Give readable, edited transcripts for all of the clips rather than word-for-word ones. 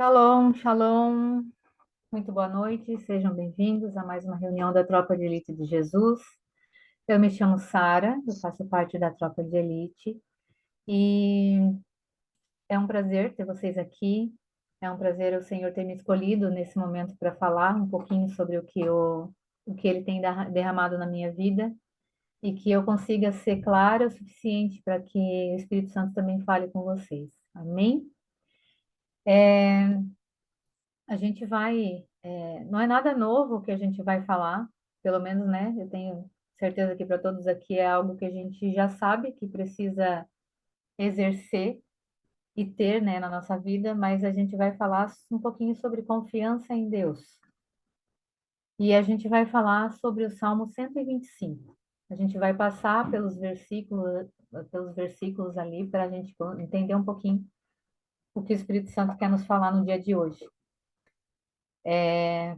Shalom, shalom. Muito boa noite. Sejam bem-vindos a mais uma reunião da Tropa de Elite de Jesus. Eu me chamo Sara, eu faço parte da Tropa de Elite e é um prazer ter vocês aqui. É um prazer o Senhor ter me escolhido nesse momento para falar um pouquinho sobre o que Ele tem derramado na minha vida e que eu consiga ser clara o suficiente para que o Espírito Santo também fale com vocês. Amém? A gente vai, não é nada novo que a gente vai falar, pelo menos, né? Eu tenho certeza que para todos aqui é algo que a gente já sabe que precisa exercer e ter, né, na nossa vida, mas a gente vai falar um pouquinho sobre confiança em Deus. E a gente vai falar sobre o Salmo 125. A gente vai passar pelos versículos ali para a gente entender um pouquinho o que o Espírito Santo quer nos falar no dia de hoje.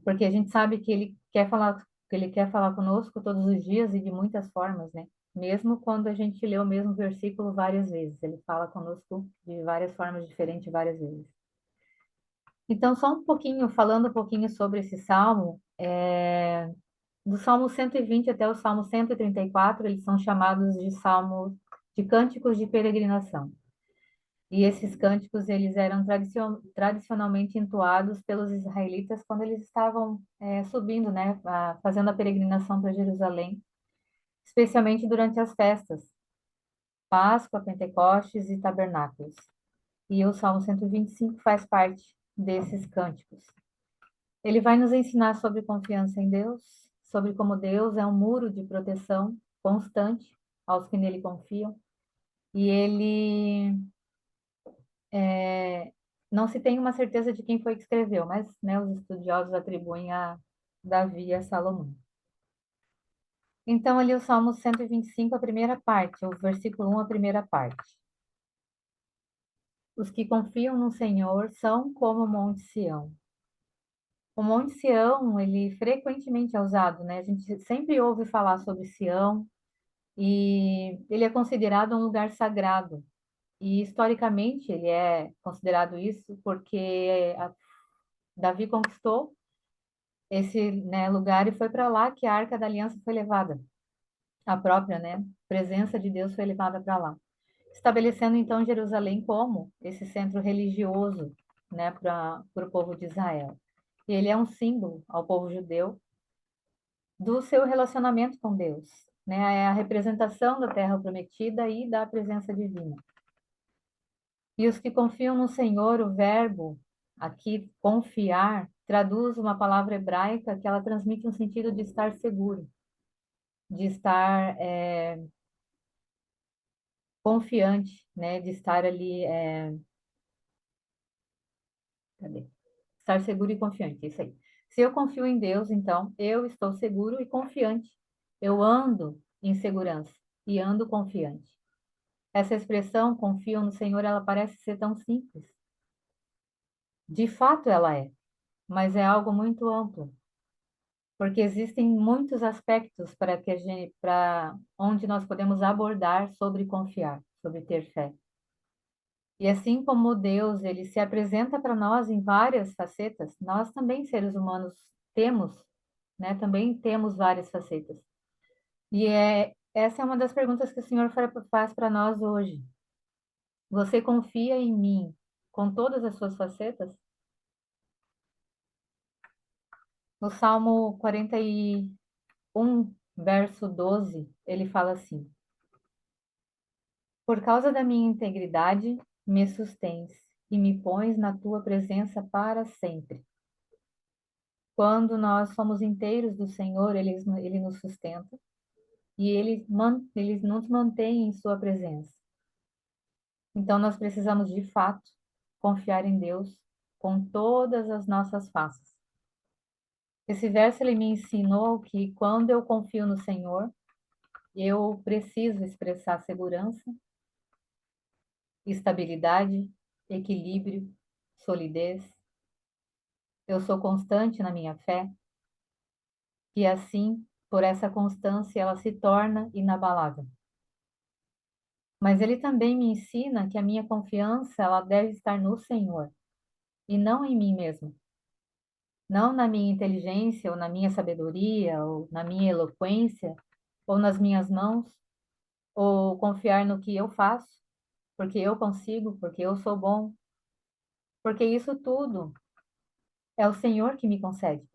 Porque a gente sabe que ele quer falar conosco todos os dias e de muitas formas, né? Mesmo quando a gente lê o mesmo versículo várias vezes, ele fala conosco de várias formas diferentes várias vezes. Então, só um pouquinho, falando um pouquinho sobre esse salmo, do Salmo 120 até o Salmo 134, eles são chamados de salmos de cânticos de peregrinação. E esses cânticos, eles eram tradicionalmente entoados pelos israelitas quando eles estavam subindo, né, fazendo a peregrinação para Jerusalém, especialmente durante as festas, Páscoa, Pentecostes e Tabernáculos. E o Salmo 125 faz parte desses cânticos. Ele vai nos ensinar sobre confiança em Deus, sobre como Deus é um muro de proteção constante aos que nele confiam, e ele não se tem uma certeza de quem foi que escreveu, mas, né, os estudiosos atribuem a Davi e a Salomão. Então, ali o Salmo 125, a primeira parte, o versículo 1, a primeira parte. Os que confiam no Senhor são como o Monte Sião. O Monte Sião, ele frequentemente é usado, né? A gente sempre ouve falar sobre Sião e ele é considerado um lugar sagrado. E historicamente ele é considerado isso porque Davi conquistou esse, né, lugar e foi para lá que a Arca da Aliança foi levada. A própria, né, presença de Deus foi levada para lá, estabelecendo então Jerusalém como esse centro religioso, né, para o povo de Israel. E ele é um símbolo ao povo judeu do seu relacionamento com Deus, né? É a representação da terra prometida e da presença divina. E os que confiam no Senhor, o verbo aqui confiar traduz uma palavra hebraica que ela transmite um sentido de estar seguro, de estar confiante, né? De estar ali, cadê? Estar seguro e confiante, isso aí. Se eu confio em Deus, então eu estou seguro e confiante. Eu ando em segurança e ando confiante. Essa expressão, confio no Senhor, ela parece ser tão simples. De fato ela é, mas é algo muito amplo, porque existem muitos aspectos para onde nós podemos abordar sobre confiar, sobre ter fé. E assim como Deus, ele se apresenta para nós em várias facetas, nós também, seres humanos, temos, né? Também temos várias facetas. E essa é uma das perguntas que o Senhor faz para nós hoje. Você confia em mim com todas as suas facetas? No Salmo 41, verso 12, ele fala assim: Por causa da minha integridade, me sustens e me pões na tua presença para sempre. Quando nós somos inteiros do Senhor, ele nos sustenta e ele nos mantém em sua presença. Então, nós precisamos, de fato, confiar em Deus com todas as nossas faces. Esse verso, ele me ensinou que quando eu confio no Senhor, eu preciso expressar segurança, estabilidade, equilíbrio, solidez. Eu sou constante na minha fé e assim, por essa constância, ela se torna inabalável. Mas ele também me ensina que a minha confiança, ela deve estar no Senhor e não em mim mesmo, não na minha inteligência, ou na minha sabedoria, ou na minha eloquência, ou nas minhas mãos, ou confiar no que eu faço, porque eu consigo, porque eu sou bom, porque isso tudo é o Senhor que me concede,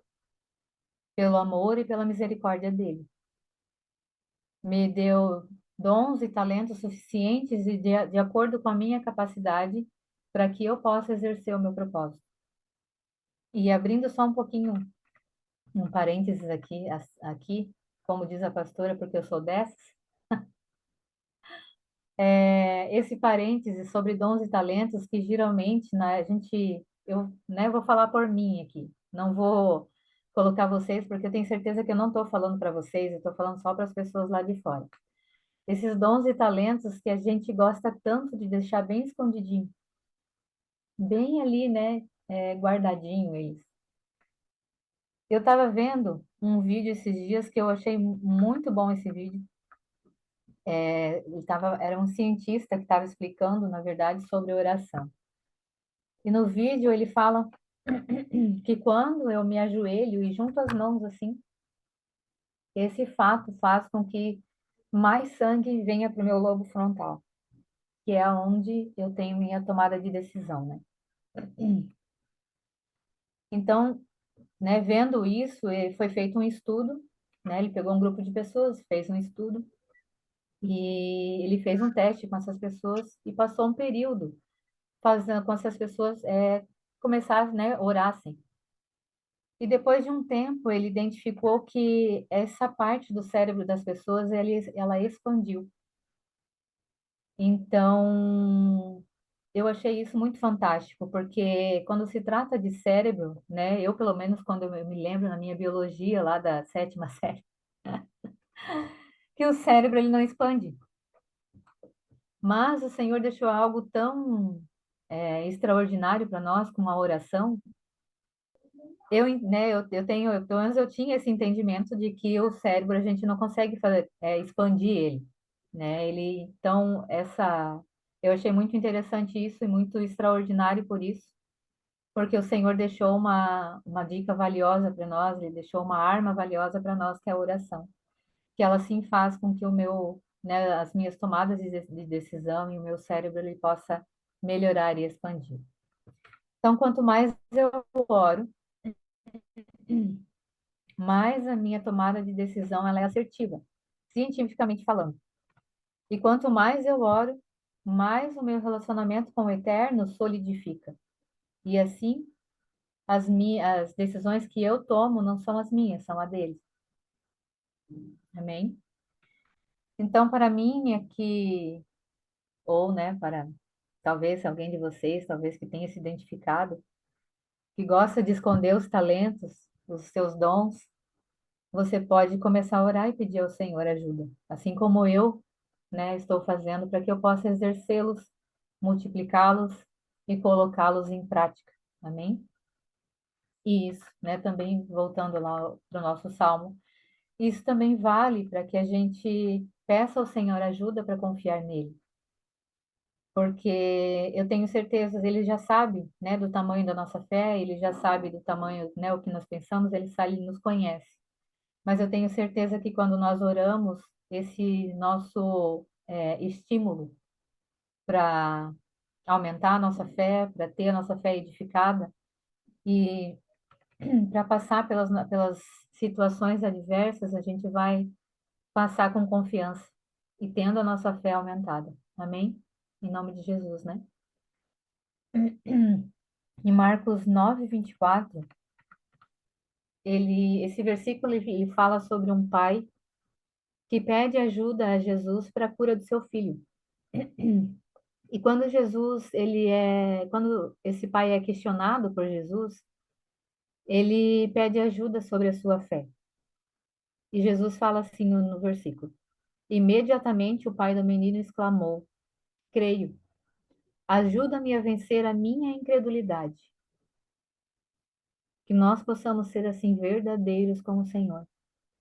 pelo amor e pela misericórdia dele. Me deu dons e talentos suficientes e de acordo com a minha capacidade para que eu possa exercer o meu propósito. E abrindo só um pouquinho, um parênteses aqui, como diz a pastora, porque eu sou dessas, esse parêntese sobre dons e talentos que geralmente, né, eu, né, vou falar por mim aqui, não vou colocar vocês, porque eu tenho certeza que eu não estou falando para vocês, eu estou falando só para as pessoas lá de fora. Esses dons e talentos que a gente gosta tanto de deixar bem escondidinho, bem ali, né, guardadinho eles. Eu estava vendo um vídeo esses dias que eu achei muito bom esse vídeo. Era um cientista que estava explicando, na verdade, sobre oração. E no vídeo ele fala que quando eu me ajoelho e junto as mãos assim, esse fato faz com que mais sangue venha para o meu lobo frontal, que é onde eu tenho minha tomada de decisão, né? Então, né, vendo isso, foi feito um estudo, né? Ele pegou um grupo de pessoas, fez um estudo e ele fez um teste com essas pessoas e passou um período fazendo com essas pessoas começassem, né, orassem. E depois de um tempo, ele identificou que essa parte do cérebro das pessoas, ela expandiu. Então, eu achei isso muito fantástico, porque quando se trata de cérebro, né, eu pelo menos quando eu me lembro na minha biologia lá da sétima série, que o cérebro ele não expande. Mas o Senhor deixou algo tão extraordinário para nós, com a oração. Eu tenho, pelo menos eu tinha esse entendimento de que o cérebro a gente não consegue fazer, expandir ele, né? Então, eu achei muito interessante isso e muito extraordinário por isso, porque o Senhor deixou uma dica valiosa para nós, ele deixou uma arma valiosa para nós, que é a oração, que ela sim faz com que né, as minhas tomadas de decisão e o meu cérebro ele possa melhorar e expandir. Então, quanto mais eu oro, mais a minha tomada de decisão ela é assertiva, cientificamente falando. E quanto mais eu oro, mais o meu relacionamento com o Eterno solidifica. E assim, as decisões que eu tomo não são as minhas, são as deles. Amém? Então, para mim, aqui, ou, né, para talvez alguém de vocês, talvez que tenha se identificado, que gosta de esconder os talentos, os seus dons, você pode começar a orar e pedir ao Senhor ajuda, assim como eu, né, estou fazendo para que eu possa exercê-los, multiplicá-los e colocá-los em prática. Amém? E isso, né, também voltando lá para o nosso salmo, isso também vale para que a gente peça ao Senhor ajuda para confiar nele, porque eu tenho certeza, ele já sabe, né, do tamanho da nossa fé, ele já sabe do tamanho, né, o que nós pensamos, ele sabe, ele nos conhece. Mas eu tenho certeza que quando nós oramos, esse nosso estímulo para aumentar a nossa fé, para ter a nossa fé edificada e para passar pelas situações adversas, a gente vai passar com confiança e tendo a nossa fé aumentada. Amém? Em nome de Jesus, né? Em Marcos 9:24, esse versículo ele fala sobre um pai que pede ajuda a Jesus para a cura do seu filho. E quando esse pai é questionado por Jesus, ele pede ajuda sobre a sua fé. E Jesus fala assim no versículo: Imediatamente o pai do menino exclamou: Creio, ajuda-me a vencer a minha incredulidade. Que nós possamos ser assim verdadeiros com o Senhor,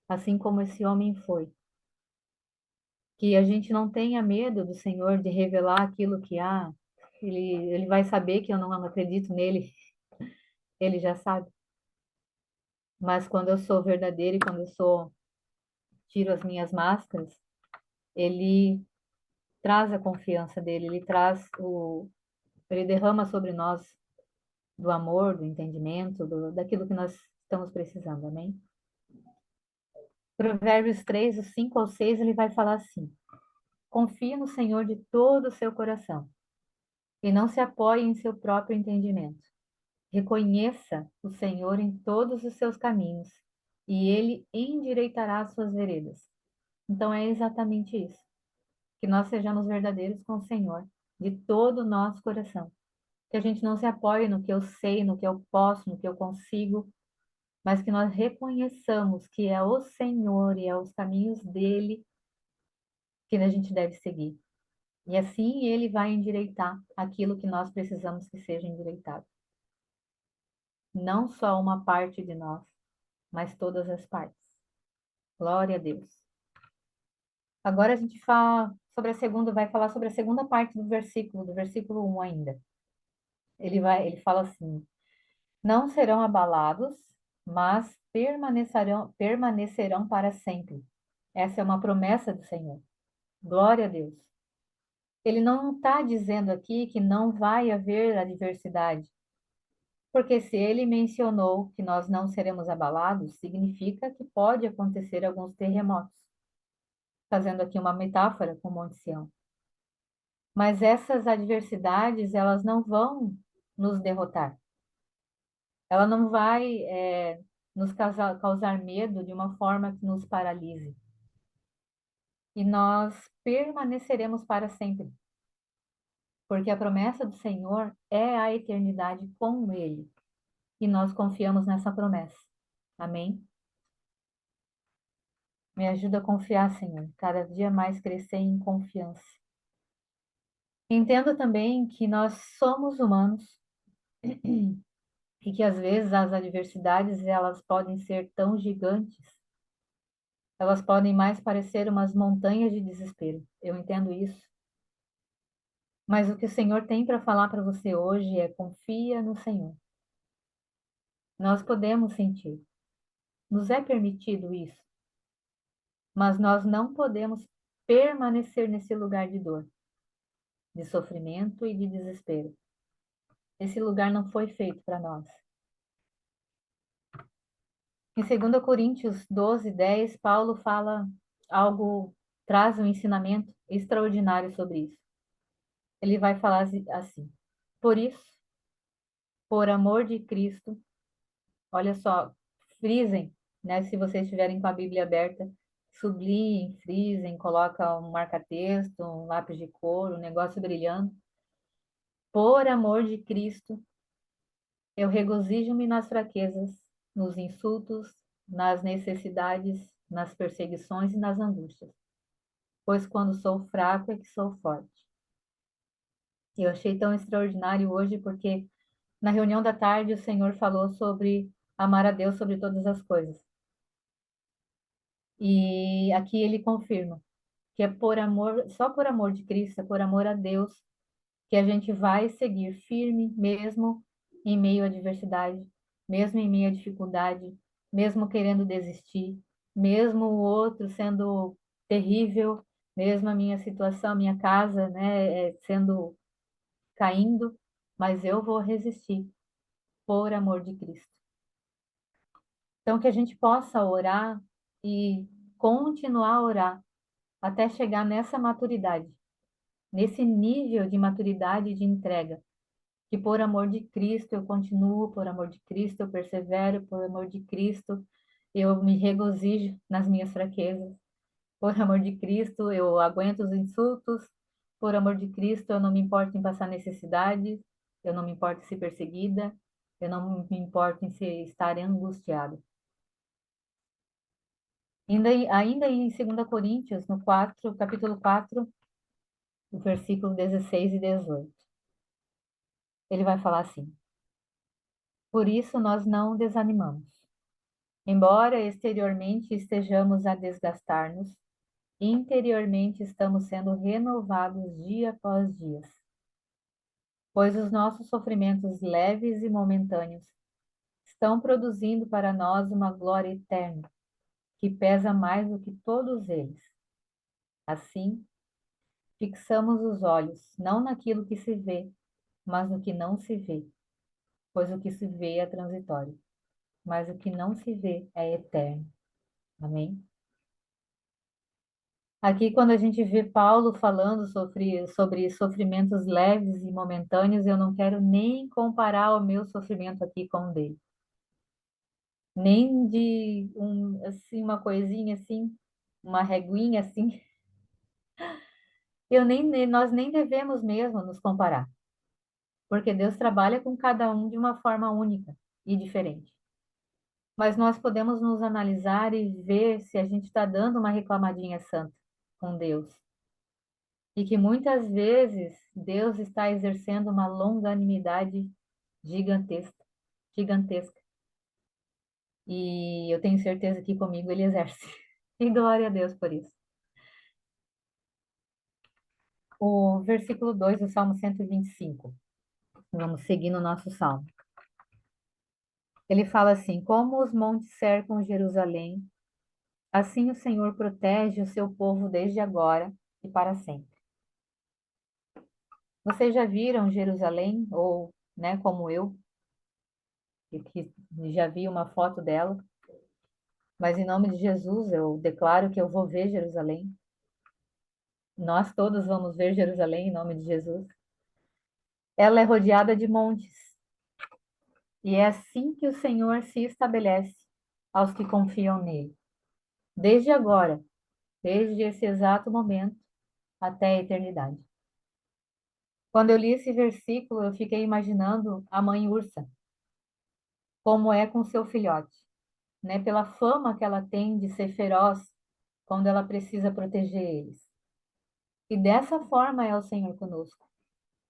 assim como esse homem foi. Que a gente não tenha medo do Senhor de revelar aquilo que há. Ele vai saber que eu não acredito nele. Ele já sabe. Mas quando eu sou verdadeira e quando eu sou, tiro as minhas máscaras, ele traz a confiança dele, ele derrama sobre nós do amor, do entendimento, daquilo que nós estamos precisando, amém? Provérbios 3, os 5 ao 6, ele vai falar assim: confie no Senhor de todo o seu coração e não se apoie em seu próprio entendimento. Reconheça o Senhor em todos os seus caminhos e ele endireitará as suas veredas. Então é exatamente isso, que nós sejamos verdadeiros com o Senhor de todo o nosso coração. Que a gente não se apoie no que eu sei, no que eu posso, no que eu consigo, mas que nós reconheçamos que é o Senhor e é os caminhos dele que a gente deve seguir. E assim ele vai endireitar aquilo que nós precisamos que seja endireitado. Não só uma parte de nós, mas todas as partes. Glória a Deus. Agora a gente fala sobre a segunda, vai falar sobre a segunda parte do versículo 1 ainda. Ele fala assim: não serão abalados, mas permanecerão para sempre. Essa é uma promessa do Senhor. Glória a Deus. Ele não está dizendo aqui que não vai haver adversidade, porque se ele mencionou que nós não seremos abalados, significa que pode acontecer alguns terremotos, fazendo aqui uma metáfora com o Monte Sião. Mas essas adversidades, elas não vão nos derrotar. Ela não vai, nos causar medo de uma forma que nos paralise. E nós permaneceremos para sempre, porque a promessa do Senhor é a eternidade com Ele. E nós confiamos nessa promessa. Amém? Me ajuda a confiar, Senhor, cada dia mais crescer em confiança. Entendo também que nós somos humanos e que às vezes as adversidades elas podem ser tão gigantes, elas podem mais parecer umas montanhas de desespero. Eu entendo isso. Mas o que o Senhor tem para falar para você hoje é confia no Senhor. Nós podemos sentir, nos é permitido isso, mas nós não podemos permanecer nesse lugar de dor, de sofrimento e de desespero. Esse lugar não foi feito para nós. Em 2 Coríntios 12, 10, Paulo fala algo, traz um ensinamento extraordinário sobre isso. Ele vai falar assim: por isso, por amor de Cristo, olha só, frisem, né? Se vocês estiverem com a Bíblia aberta, sublinhem, frisem, coloca um marca-texto, um lápis de cor, um negócio brilhando. Por amor de Cristo, eu regozijo-me nas fraquezas, nos insultos, nas necessidades, nas perseguições e nas angústias. Pois quando sou fraco é que sou forte. Eu achei tão extraordinário hoje porque na reunião da tarde o Senhor falou sobre amar a Deus sobre todas as coisas. E aqui ele confirma que é por amor, só por amor de Cristo, é por amor a Deus, que a gente vai seguir firme, mesmo em meio à adversidade, mesmo em meio à dificuldade, mesmo querendo desistir, mesmo o outro sendo terrível, mesmo a minha situação, a minha casa, né, sendo caindo, mas eu vou resistir por amor de Cristo. Então, que a gente possa orar e continuar a orar até chegar nessa maturidade, nesse nível de maturidade e de entrega, que por amor de Cristo eu continuo, por amor de Cristo eu persevero, por amor de Cristo eu me regozijo nas minhas fraquezas, por amor de Cristo eu aguento os insultos, por amor de Cristo eu não me importo em passar necessidade, eu não me importo em ser perseguida, eu não me importo em estar angustiada. Ainda em 2 Coríntios, no 4, capítulo 4, o versículo 16 e 18. Ele vai falar assim: por isso nós não desanimamos. Embora exteriormente estejamos a desgastar-nos, interiormente estamos sendo renovados dia após dia. Pois os nossos sofrimentos leves e momentâneos estão produzindo para nós uma glória eterna, que pesa mais do que todos eles. Assim, fixamos os olhos não naquilo que se vê, mas no que não se vê, pois o que se vê é transitório, mas o que não se vê é eterno. Amém? Aqui, quando a gente vê Paulo falando sobre sofrimentos leves e momentâneos, eu não quero nem comparar o meu sofrimento aqui com o dele. Nem de assim, uma coisinha assim, uma reguinha assim. Nós nem devemos mesmo nos comparar, porque Deus trabalha com cada um de uma forma única e diferente. Mas nós podemos nos analisar e ver se a gente está dando uma reclamadinha santa com Deus. E que muitas vezes Deus está exercendo uma longanimidade gigantesca, gigantesca. E eu tenho certeza que comigo ele exerce. E glória a Deus por isso. O versículo 2 do Salmo 125. Vamos seguir no nosso salmo. Ele fala assim: Como os montes cercam Jerusalém, assim o Senhor protege o seu povo desde agora e para sempre. Vocês já viram Jerusalém, ou, né, como eu, que já vi uma foto dela, mas em nome de Jesus eu declaro que eu vou ver Jerusalém. Nós todos vamos ver Jerusalém em nome de Jesus. Ela é rodeada de montes, e é assim que o Senhor se estabelece aos que confiam nele. Desde agora, desde esse exato momento até a eternidade. Quando eu li esse versículo, eu fiquei imaginando a mãe ursa, como é com seu filhote, né? Pela fama que ela tem de ser feroz quando ela precisa proteger eles. E dessa forma é o Senhor conosco.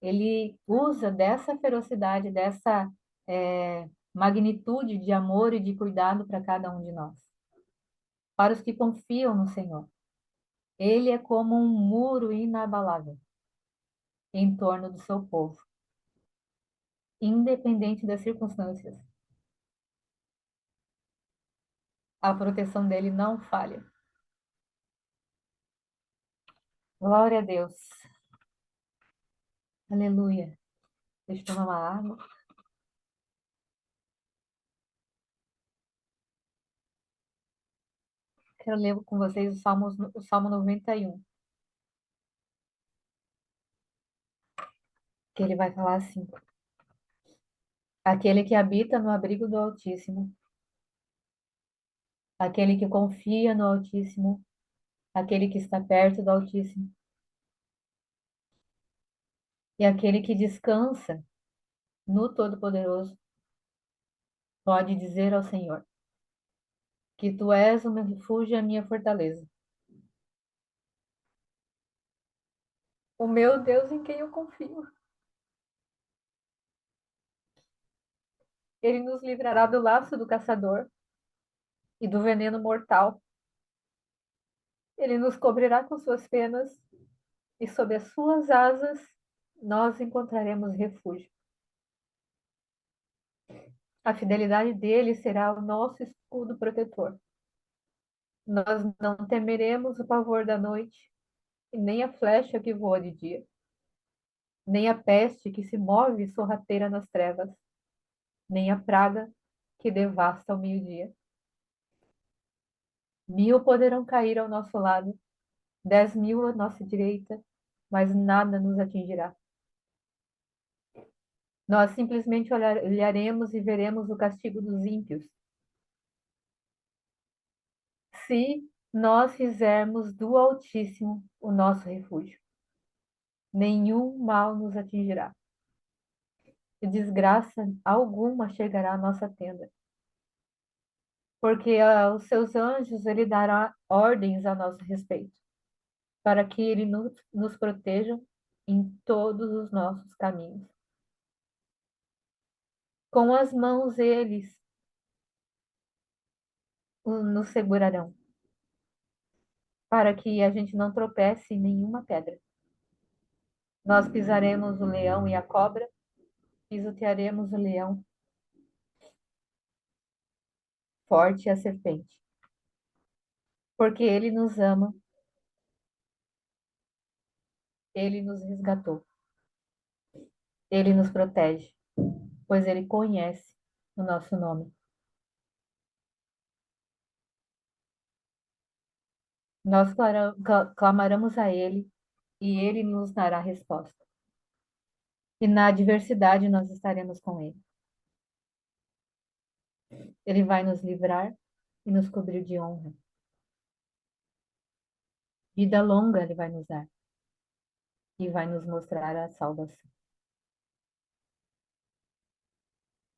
Ele usa dessa ferocidade, dessa magnitude de amor e de cuidado para cada um de nós. Para os que confiam no Senhor, Ele é como um muro inabalável em torno do seu povo, independente das circunstâncias. A proteção dele não falha. Glória a Deus. Aleluia. Deixa eu tomar uma água. Quero ler com vocês o Salmo 91, que ele vai falar assim: Aquele que habita no abrigo do Altíssimo, aquele que confia no Altíssimo, aquele que está perto do Altíssimo, e aquele que descansa no Todo-Poderoso, pode dizer ao Senhor que tu és o meu refúgio e a minha fortaleza, o meu Deus em quem eu confio. Ele nos livrará do laço do caçador e do veneno mortal. Ele nos cobrirá com suas penas e sob as suas asas nós encontraremos refúgio. A fidelidade dele será o nosso escudo protetor. Nós não temeremos o pavor da noite, e nem a flecha que voa de dia, nem a peste que se move sorrateira nas trevas, nem a praga que devasta ao meio-dia. 1.000 poderão cair ao nosso lado, 10.000 à nossa direita, mas nada nos atingirá. Nós simplesmente olharemos e veremos o castigo dos ímpios. Se nós fizermos do Altíssimo o nosso refúgio, nenhum mal nos atingirá, e desgraça alguma chegará à nossa tenda, porque aos seus anjos ele dará ordens a nosso respeito, para que ele nos protejam em todos os nossos caminhos. Com as mãos eles nos segurarão, para que a gente não tropece em nenhuma pedra. Nós pisaremos o leão e a cobra, pisotearemos o leão forte a serpente. Porque ele nos ama, ele nos resgatou, ele nos protege, pois ele conhece o nosso nome. Nós clamaremos a ele e ele nos dará resposta. E na adversidade nós estaremos com ele. Ele vai nos livrar e nos cobrir de honra. Vida longa ele vai nos dar e vai nos mostrar a salvação.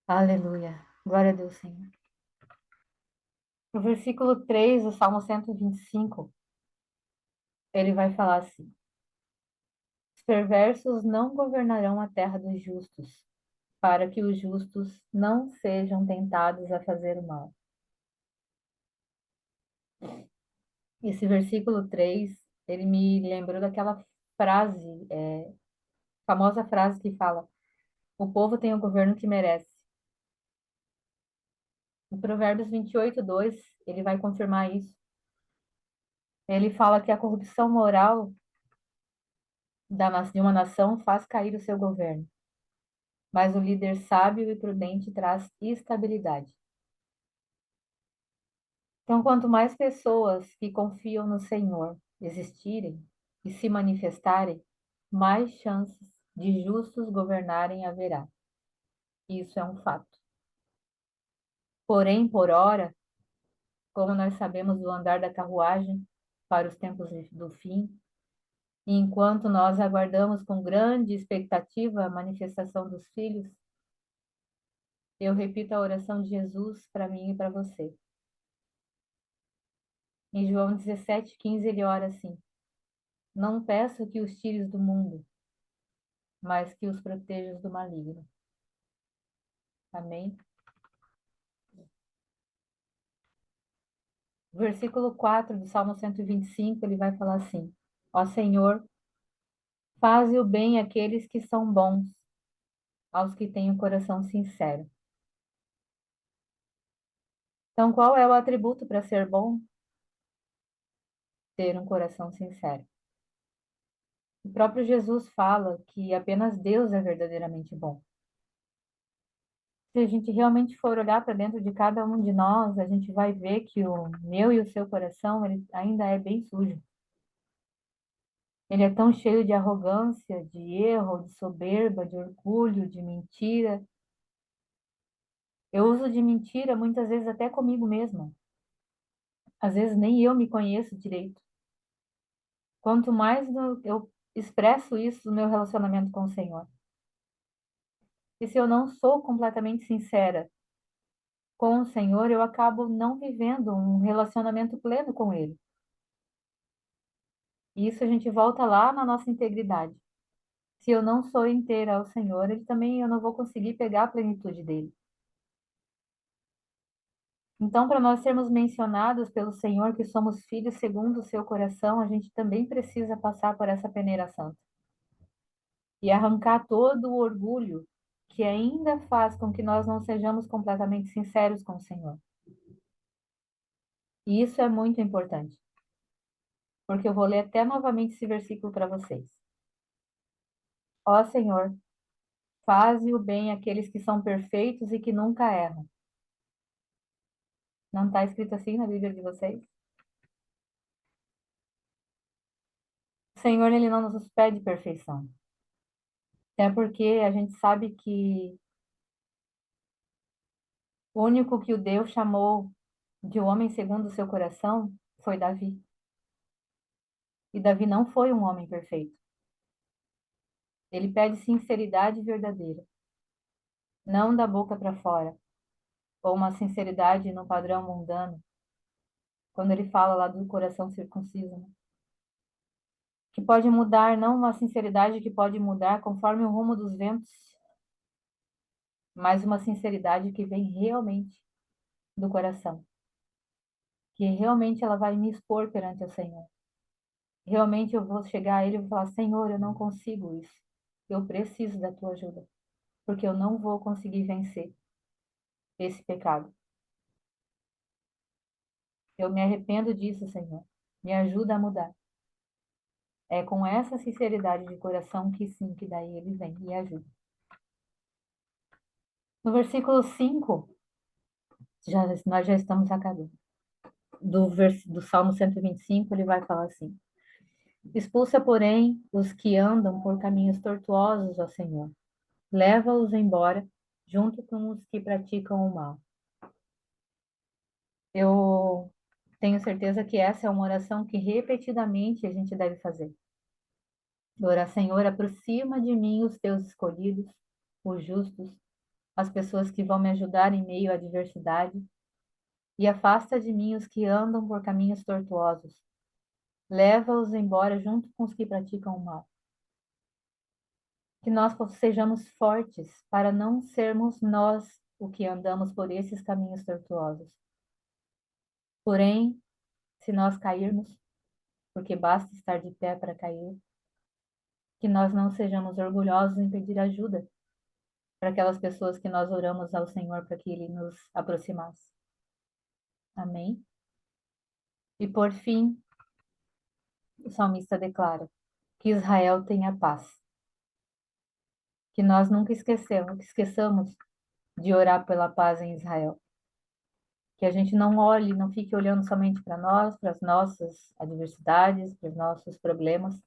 Aleluia. Glória a Deus, Senhor. No versículo 3 do Salmo 125, ele vai falar assim: os perversos não governarão a terra dos justos, para que os justos não sejam tentados a fazer o mal. Esse versículo 3 ele me lembrou daquela frase, famosa frase que fala: o povo tem o governo que merece. Em Provérbios 28:2, ele vai confirmar isso. Ele fala que a corrupção moral de uma nação faz cair o seu governo, mas o líder sábio e prudente traz estabilidade. Então, quanto mais pessoas que confiam no Senhor existirem e se manifestarem, mais chances de justos governarem haverá. Isso é um fato. Porém, por ora, como nós sabemos do andar da carruagem para os tempos do fim, e enquanto nós aguardamos com grande expectativa a manifestação dos filhos, eu repito a oração de Jesus para mim e para você. Em João 17:15 ele ora assim: não peço que os tires do mundo, mas que os protejas do maligno. Amém? Versículo 4 do Salmo 125, ele vai falar assim: ó Senhor, faze o bem àqueles que são bons, aos que têm o coração sincero. Então, qual é o atributo para ser bom? Ter um coração sincero. O próprio Jesus fala que apenas Deus é verdadeiramente bom. Se a gente realmente for olhar para dentro de cada um de nós, a gente vai ver que o meu e o seu coração, ele ainda é bem sujo. Ele é tão cheio de arrogância, de erro, de soberba, de orgulho, de mentira. Eu uso de mentira muitas vezes até comigo mesma. Às vezes nem eu me conheço direito. Quanto mais eu expresso isso no meu relacionamento com o Senhor. E se eu não sou completamente sincera com o Senhor, eu acabo não vivendo um relacionamento pleno com Ele. E isso a gente volta lá na nossa integridade. Se eu não sou inteira ao Senhor, Ele também eu não vou conseguir pegar a plenitude dele. Então, para nós sermos mencionados pelo Senhor que somos filhos segundo o seu coração, a gente também precisa passar por essa peneira santa e arrancar todo o orgulho que ainda faz com que nós não sejamos completamente sinceros com o Senhor. E isso é muito importante, porque eu vou ler até novamente esse versículo para vocês. Ó Senhor, faze o bem àqueles que são perfeitos e que nunca erram. Não está escrito assim na Bíblia de vocês? O Senhor, ele não nos pede perfeição. Até porque a gente sabe que o único que o Deus chamou de homem segundo o seu coração foi Davi. E Davi não foi um homem perfeito. Ele pede sinceridade verdadeira, não da boca para fora, ou uma sinceridade no padrão mundano, quando ele fala lá do coração circunciso, né? Que pode mudar, não uma sinceridade que pode mudar conforme o rumo dos ventos, mas uma sinceridade que vem realmente do coração, que realmente ela vai me expor perante o Senhor. Realmente eu vou chegar a Ele e vou falar: Senhor, eu não consigo isso. Eu preciso da tua ajuda, porque eu não vou conseguir vencer esse pecado. Eu me arrependo disso, Senhor. Me ajuda a mudar. É com essa sinceridade de coração que sim, que daí ele vem e ajuda. No versículo 5, nós já estamos acabando. Do Salmo 125, ele vai falar assim: expulsa, porém, os que andam por caminhos tortuosos, ó Senhor. Leva-os embora, junto com os que praticam o mal. Eu tenho certeza que essa é uma oração que repetidamente a gente deve fazer. Ora, Senhor, aproxima de mim os teus escolhidos, os justos, as pessoas que vão me ajudar em meio à adversidade, e afasta de mim os que andam por caminhos tortuosos. Leva-os embora junto com os que praticam o mal. Que nós sejamos fortes para não sermos nós o que andamos por esses caminhos tortuosos. Porém, se nós cairmos, porque basta estar de pé para cair, que nós não sejamos orgulhosos em pedir ajuda para aquelas pessoas que nós oramos ao Senhor para que Ele nos aproximasse. Amém? E por fim, o salmista declara que Israel tenha paz. Que nós nunca esqueçamos de orar pela paz em Israel. Que a gente não olhe, não fique olhando somente para nós, para as nossas adversidades, para os nossos problemas,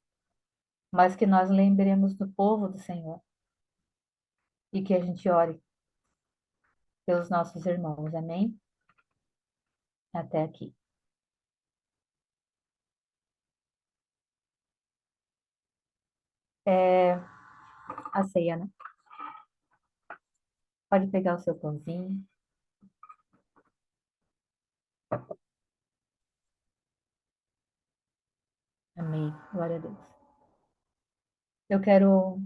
mas que nós lembremos do povo do Senhor e que a gente ore pelos nossos irmãos. Amém? Até aqui. É a ceia, né? Pode pegar o seu pãozinho. Amém. Glória a Deus. Eu quero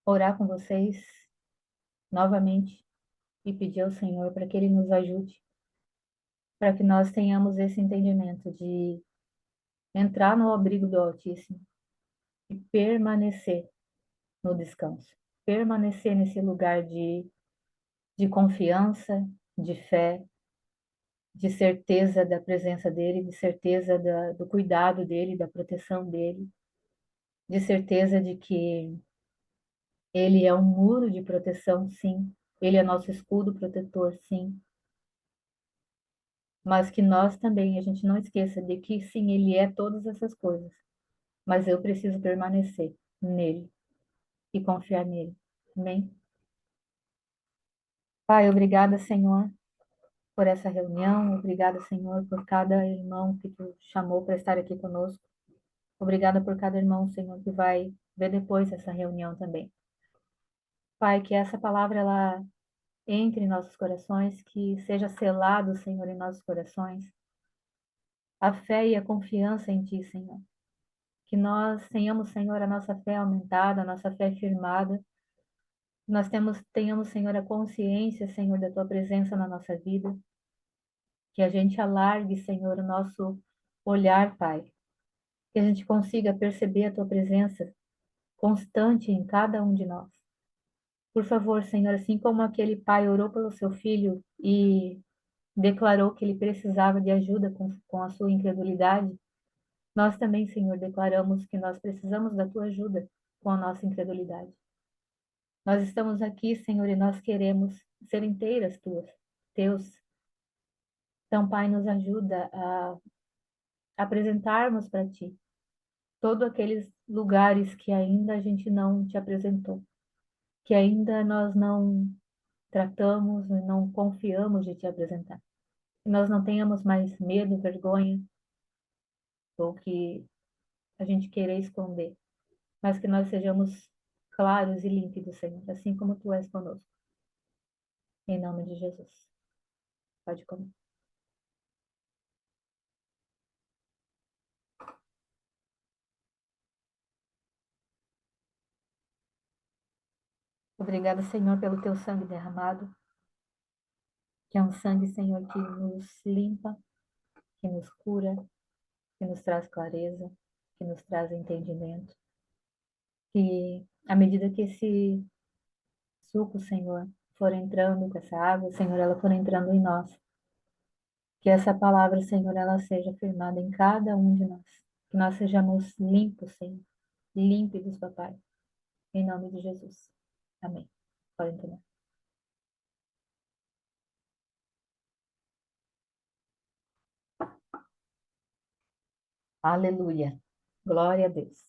orar com vocês novamente e pedir ao Senhor para que Ele nos ajude, para que nós tenhamos esse entendimento de entrar no abrigo do Altíssimo e permanecer no descanso, permanecer nesse lugar de confiança, de fé, de certeza da presença dEle, de certeza do cuidado dEle, da proteção dEle, de certeza de que Ele é um muro de proteção, sim. Ele é nosso escudo protetor, sim. Mas que nós também, a gente não esqueça de que sim, Ele é todas essas coisas. Mas eu preciso permanecer nele e confiar nele. Amém? Pai, obrigada, Senhor, por essa reunião. Obrigada, Senhor, por cada irmão que tu chamou para estar aqui conosco. Obrigada por cada irmão, Senhor, que vai ver depois essa reunião também. Pai, que essa palavra ela entre em nossos corações, que seja selado, Senhor, em nossos corações, a fé e a confiança em Ti, Senhor. Que nós tenhamos, Senhor, a nossa fé aumentada, a nossa fé firmada. Nós tenhamos, Senhor, a consciência, Senhor, da Tua presença na nossa vida. Que a gente alargue, Senhor, o nosso olhar, Pai. Que a gente consiga perceber a Tua presença constante em cada um de nós. Por favor, Senhor, assim como aquele pai orou pelo seu filho e declarou que ele precisava de ajuda com a sua incredulidade, nós também, Senhor, declaramos que nós precisamos da tua ajuda com a nossa incredulidade. Nós estamos aqui, Senhor, e nós queremos ser inteiras tuas, teus. Então, Pai, nos ajuda a apresentarmos para ti todos aqueles lugares que ainda a gente não te apresentou, que ainda nós não tratamos e não confiamos de te apresentar. Que nós não tenhamos mais medo, vergonha, ou que a gente querer esconder, mas que nós sejamos claros e límpidos, Senhor, assim como tu és conosco. Em nome de Jesus. Pode comer. Obrigada, Senhor, pelo teu sangue derramado, que é um sangue, Senhor, que nos limpa, que nos cura, que nos traz clareza, que nos traz entendimento. Que à medida que esse suco, Senhor, for entrando com essa água, Senhor, ela for entrando em nós, Que essa palavra, Senhor, ela seja firmada em cada um de nós. Que nós sejamos limpos, Senhor. Límpidos, papai. Em nome de Jesus. Amém. Podem tomar. Aleluia. Glória a Deus.